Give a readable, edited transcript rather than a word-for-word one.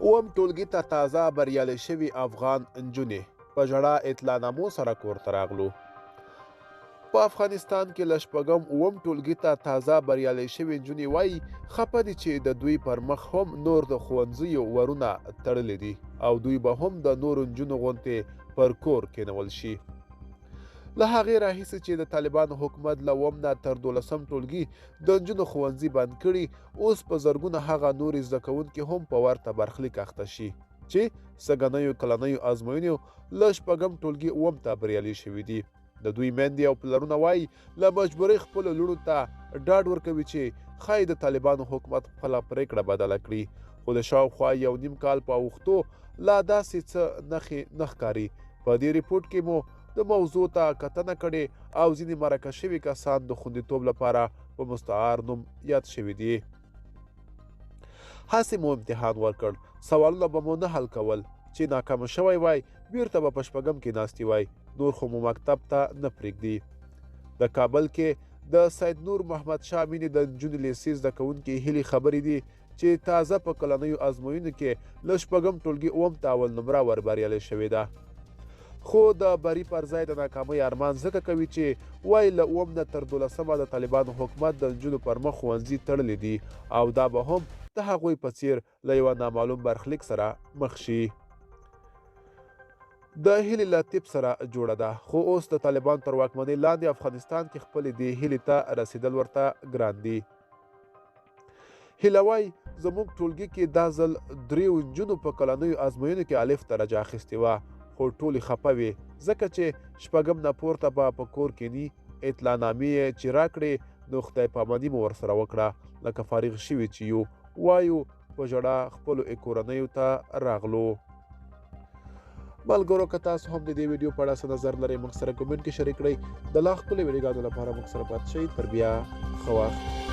اووم ټولګي ته تازه بریالۍ شوي افغان نجونې په ژړا اطلاعنامو سره کور ته راغلو. په افغانستان کې له شپږم اووم ټولګي ته تازه بریالۍ شوې نجونې وایي خفه دي چې د دوی پر مخ هم نور د ښوونځیو ورونه تړلي دي او دوی به هم د نورو نجونو غوندې پر کور کېنول شي. له هغې راهیسې چې د طالبانو حکومت له اووم نه تر 12 ټولګي د نجونو ښوونځي بند کړي، اوس په زرګونه هغه نورې زده کوونکي هم په ورته برخلیک اخته شي چې سږنیو کلنیو ازموینو له شپږم ټولګي اووم ته بریالي شوي دي. د دوی میندې او پلرونه وایي له مجبورۍ خپلو لوڼو ته ډاډ ورکوي چې ښایي د طالبانو حکومت خپله پرېکړه بدله کړي، خو د شاوخوا یو نیم کال په اوښتو لا داسې څه نښې نه ښکاري. په دې ریپورټ کې مو د موضوع ته کتنه کړې او ځینې مرکه شوي کسان د خوندیتوب لپاره په مستعار نوم یاد شوي دي. هسې مو امتحان ورکړ، سوالونه به مو نه حل کول چې ناکامه شوی وای بیرته به په شپږم کې ناستې وای، نور خو مو مکتب ته نه پرېږدي. د کابل کې د سید نور محمد شاه مینې د نجونې لیسې زده کوونکي هیلې خبرې دي چې تازه په کلنیو ازموینو کې له شپږم ټولګي اووم ته اول نمره ور بریالۍ شوې ده، خو د بری پر ځای د ناکامۍ ارمان ځکه کوي چې وایي له اووم نه تر 12 د طالبانو حکومت د نجونو پر مخ ښوونځي تړلي دي او دا به هم د هغوی په څیر له یوه نامعلوم برخلیک سره مخ شي. د هیلې له طب سره جوړه ده، خو اوس د طالبان تر واکمنۍ لاندې افغانستان کې خپلې دې هیلې ته رسیدل ورته ګران دي. هیله وایي زموږ ټولګي کې دا ځل 3 نجونو په کلنیو ازموینو کې الف درجه اخیستې وه، خو ټولې خفه وې ځکه چې شپږم نه پورته به په کور کینی. اطلاعنامې یې چې راکړې نو خدای پاماني مو ورسره وکړه لکه فارغ شوي چې یو وایو په ژړا خپلو کورنیو ته راغلو. ملګرو که تاسو هم د دې ویډیو په اړه څه نظر لرئ موږ سره کمنټ کې شریک کړئ. د لا ښکلې ویډیوګانو لپاره موږ سره پاتې شئ. تر بیا ښه وخت.